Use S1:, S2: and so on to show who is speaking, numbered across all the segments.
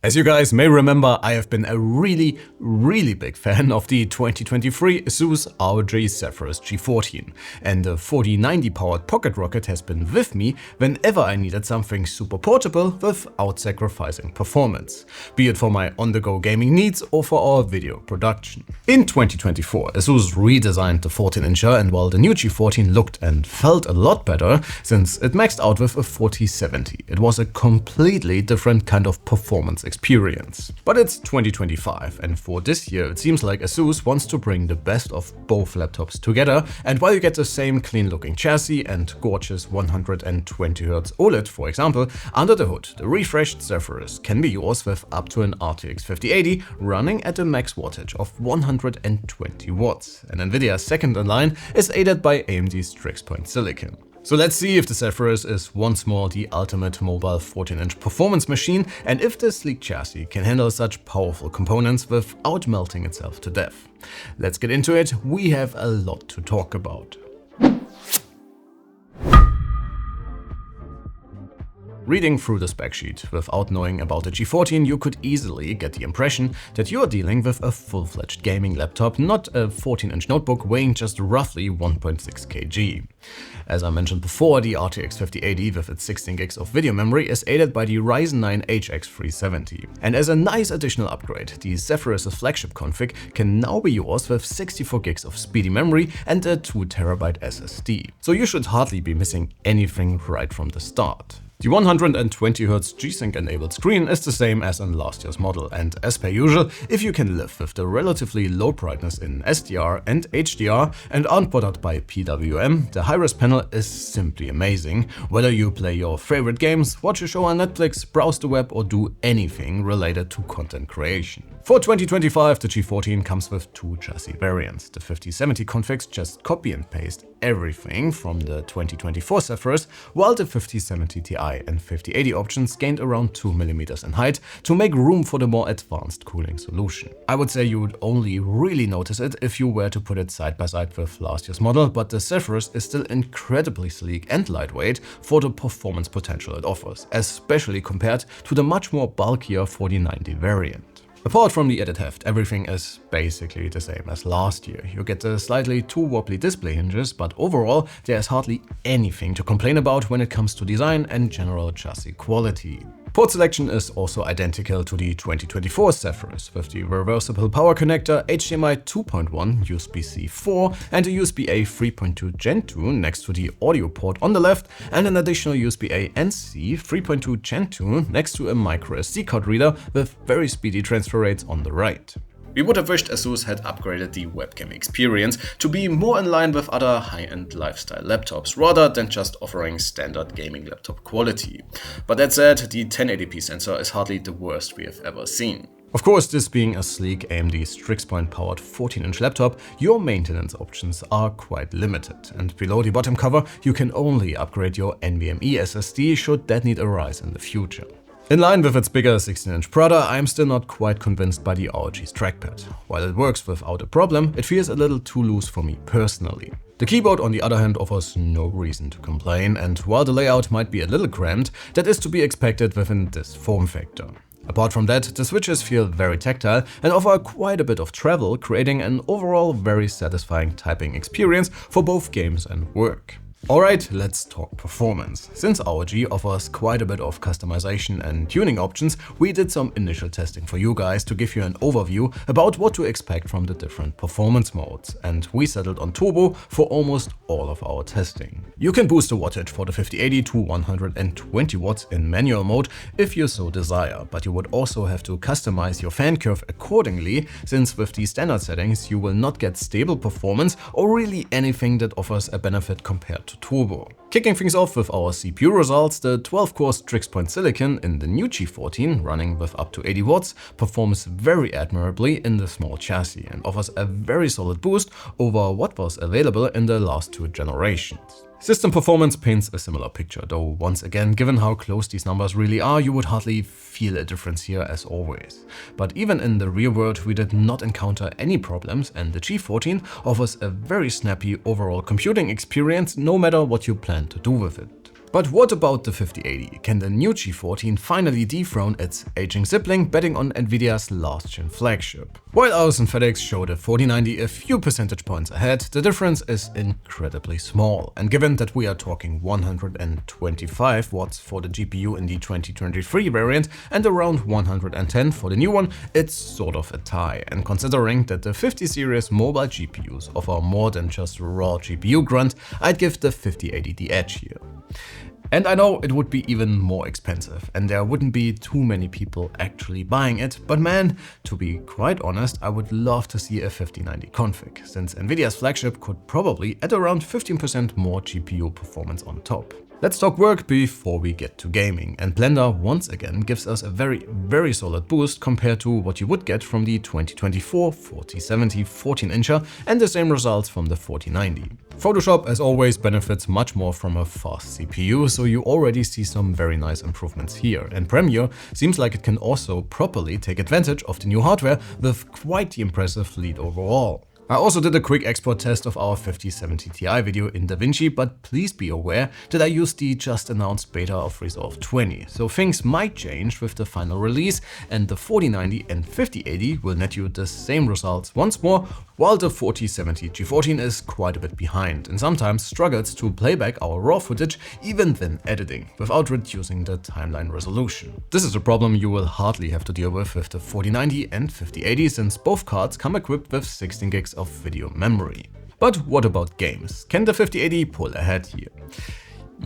S1: As you guys may remember, I have been a really big fan of the 2023 Asus ROG Zephyrus G14, and the 4090 powered pocket rocket has been with me whenever I needed something super portable without sacrificing performance, be it for my on-the-go gaming needs or for our video production. In 2024, Asus redesigned the 14-incher, and while the new G14 looked and felt a lot better since it maxed out with a 4070, it was a completely different kind of performance experience. But it's 2025, and for this year it seems like Asus wants to bring the best of both laptops together, and while you get the same clean looking chassis and gorgeous 120Hz OLED, for example, under the hood the refreshed Zephyrus can be yours with up to an RTX 5080 running at a max wattage of 120 watts, and Nvidia's second in line is aided by AMD's Strix-Point Silicon. So let's see if the Zephyrus is once more the ultimate mobile 14-inch performance machine, and if the sleek chassis can handle such powerful components without melting itself to death. Let's get into it, we have a lot to talk about. Reading through the spec sheet without knowing about the G14, you could easily get the impression that you are dealing with a full-fledged gaming laptop, not a 14-inch notebook weighing just roughly 1.6 kg. As I mentioned before, the RTX 5080 with its 16 gigs of video memory is aided by the Ryzen 9 HX370. And as a nice additional upgrade, the Zephyrus' flagship config can now be yours with 64 gigs of speedy memory and a 2TB SSD. So you should hardly be missing anything right from the start. The 120Hz G-Sync enabled screen is the same as in last year's model, and as per usual, if you can live with the relatively low brightness in SDR and HDR and aren't bothered by PWM, the high-res panel is simply amazing, whether you play your favorite games, watch a show on Netflix, browse the web or do anything related to content creation. For 2025, the G14 comes with two chassis variants. The 5070 configs just copy and paste everything from the 2024 Zephyrus, while the 5070 Ti and 5080 options gained around 2mm in height to make room for the more advanced cooling solution. I would say you would only really notice it if you were to put it side by side with last year's model, but the Zephyrus is still incredibly sleek and lightweight for the performance potential it offers, especially compared to the much more bulkier 4090 variant. Apart from the added heft, everything is basically the same as last year. You get the slightly too wobbly display hinges, but overall there is hardly anything to complain about when it comes to design and general chassis quality. Port selection is also identical to the 2024 Zephyrus, with the reversible power connector, HDMI 2.1, USB-C 4 and a USB-A 3.2 Gen 2 next to the audio port on the left, and an additional USB-A and C 3.2 Gen 2 next to a micro SD card reader with very speedy transfer rates on the right. We would have wished Asus had upgraded the webcam experience to be more in line with other high-end lifestyle laptops, rather than just offering standard gaming laptop quality. But that said, the 1080p sensor is hardly the worst we have ever seen. Of course, this being a sleek AMD Strix-Point powered 14-inch laptop, your maintenance options are quite limited, and below the bottom cover you can only upgrade your NVMe SSD should that need arise in the future. In line with its bigger 16-inch brother, I am still not quite convinced by the ROG's trackpad. While it works without a problem, it feels a little too loose for me personally. The keyboard on the other hand offers no reason to complain, and while the layout might be a little cramped, that is to be expected within this form factor. Apart from that, the switches feel very tactile and offer quite a bit of travel, creating an overall very satisfying typing experience for both games and work. Alright, let's talk performance. Since ROG offers quite a bit of customization and tuning options, we did some initial testing for you guys to give you an overview about what to expect from the different performance modes, and we settled on Turbo for almost all of our testing. You can boost the wattage for the 5080 to 120 watts in manual mode if you so desire, but you would also have to customize your fan curve accordingly, since with the standard settings you will not get stable performance or really anything that offers a benefit compared to Turbo. Kicking things off with our CPU results, the 12-core Strix-Point Silicon in the new G14, running with up to 80 watts, performs very admirably in the small chassis and offers a very solid boost over what was available in the last two generations. System performance paints a similar picture, though once again, given how close these numbers really are, you would hardly feel a difference here as always. But even in the real world, we did not encounter any problems, and the G14 offers a very snappy overall computing experience no matter what you plan to do with it. But what about the 5080? Can the new G14 finally dethrone its aging sibling, betting on Nvidia's last-gen flagship? While our synthetics show the 4090 a few percentage points ahead, the difference is incredibly small. And given that we are talking 125 watts for the GPU in the 2023 variant and around 110 for the new one, it's sort of a tie. And considering that the 50 series mobile GPUs offer more than just raw GPU grunt, I'd give the 5080 the edge here. And I know it would be even more expensive and there wouldn't be too many people actually buying it, but man, to be quite honest, I would love to see a 5090 config, since Nvidia's flagship could probably add around 15% more GPU performance on top. Let's talk work before we get to gaming, and Blender once again gives us a very solid boost compared to what you would get from the 2024 4070 14-incher and the same results from the 4090. Photoshop, as always, benefits much more from a fast CPU, so you already see some very nice improvements here, and Premiere seems like it can also properly take advantage of the new hardware with quite the impressive lead overall. I also did a quick export test of our 5070 Ti video in DaVinci, but please be aware that I used the just announced beta of Resolve 20, so things might change with the final release, and the 4090 and 5080 will net you the same results once more, while the 4070 G14 is quite a bit behind and sometimes struggles to playback our raw footage even when editing, without reducing the timeline resolution. This is a problem you will hardly have to deal with the 4090 and 5080, since both cards come equipped with 16 gigs of video memory. But what about games? Can the 5080 pull ahead here?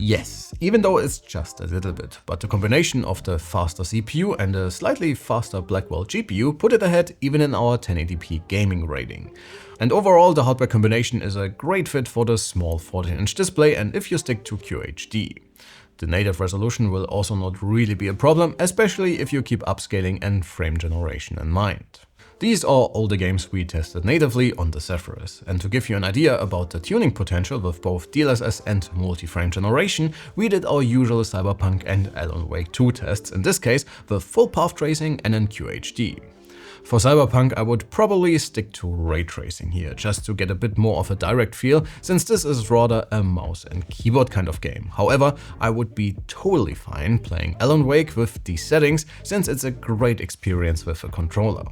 S1: Yes, even though it's just a little bit, but the combination of the faster CPU and a slightly faster Blackwell GPU put it ahead even in our 1080p gaming rating. And overall, the hardware combination is a great fit for the small 14-inch display and if you stick to QHD. The native resolution will also not really be a problem, especially if you keep upscaling and frame generation in mind. These are all the games we tested natively on the Zephyrus, and to give you an idea about the tuning potential with both DLSS and multi-frame generation, we did our usual Cyberpunk and Alan Wake 2 tests, in this case with full path tracing and in QHD. For Cyberpunk, I would probably stick to ray tracing here, just to get a bit more of a direct feel, since this is rather a mouse and keyboard kind of game. However, I would be totally fine playing Alan Wake with these settings, since it's a great experience with a controller.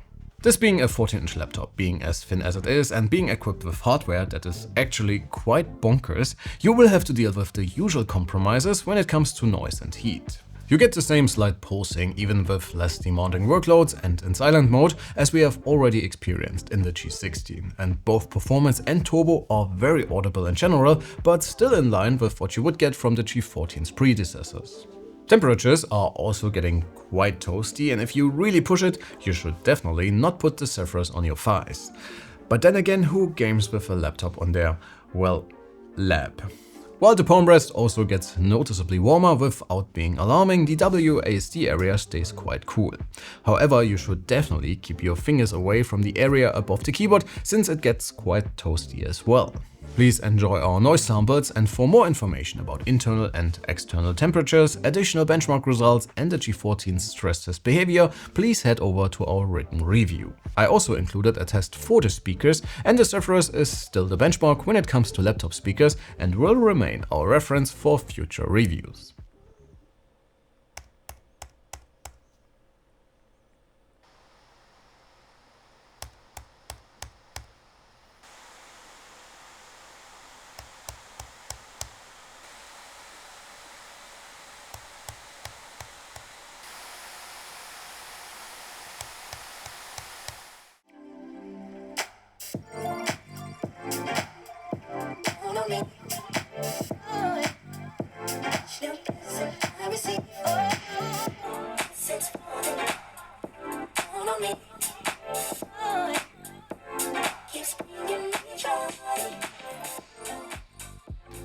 S1: This being a 14-inch laptop, being as thin as it is, and being equipped with hardware that is actually quite bonkers, you will have to deal with the usual compromises when it comes to noise and heat. You get the same slight pulsing even with less demanding workloads and in silent mode, as we have already experienced in the G16, and both performance and turbo are very audible in general, but still in line with what you would get from the G14's predecessors. Temperatures are also getting quite toasty, and if you really push it, you should definitely not put the Zephyrus on your thighs. But then again, who games with a laptop on their, well, lap? While the palm rest also gets noticeably warmer without being alarming, the WASD area stays quite cool. However, you should definitely keep your fingers away from the area above the keyboard, since it gets quite toasty as well. Please enjoy our noise samples, and for more information about internal and external temperatures, additional benchmark results and the G14's stress test behavior, please head over to our written review. I also included a test for the speakers, and the Zephyrus is still the benchmark when it comes to laptop speakers and will remain our reference for future reviews.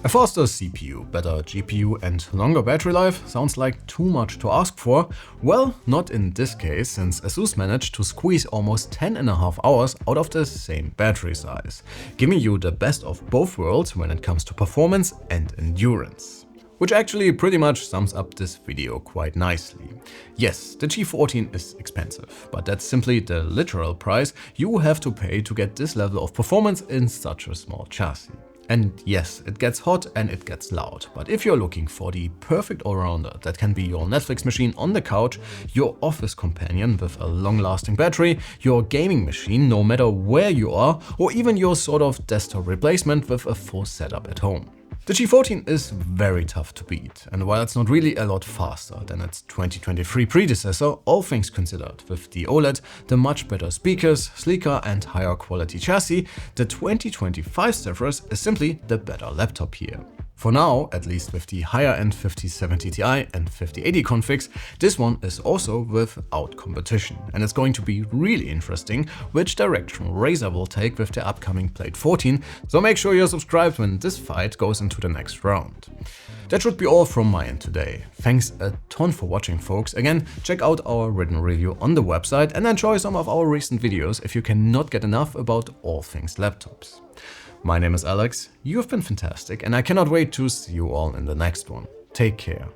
S1: A faster CPU, better GPU and longer battery life sounds like too much to ask for. Well, not in this case, since Asus managed to squeeze almost 10.5 hours out of the same battery size, giving you the best of both worlds when it comes to performance and endurance. Which actually pretty much sums up this video quite nicely. Yes, the G14 is expensive, but that's simply the literal price you have to pay to get this level of performance in such a small chassis. And yes, it gets hot and it gets loud, but if you're looking for the perfect all-rounder that can be your Netflix machine on the couch, your office companion with a long-lasting battery, your gaming machine no matter where you are, or even your sort of desktop replacement with a full setup at home. The G14 is very tough to beat, and while it's not really a lot faster than its 2023 predecessor, all things considered, with the OLED, the much better speakers, sleeker and higher quality chassis, the 2025 Zephyrus is simply the better laptop here. For now, at least with the higher-end 5070 Ti and 5080 configs, this one is also without competition, and it's going to be really interesting which direction Razer will take with their upcoming Plate 14, so make sure you're subscribed when this fight goes into the next round. That should be all from my end today. Thanks a ton for watching, folks. Again, check out our written review on the website and enjoy some of our recent videos if you cannot get enough about all things laptops. My name is Alex, you have been fantastic, and I cannot wait to see you all in the next one. Take care.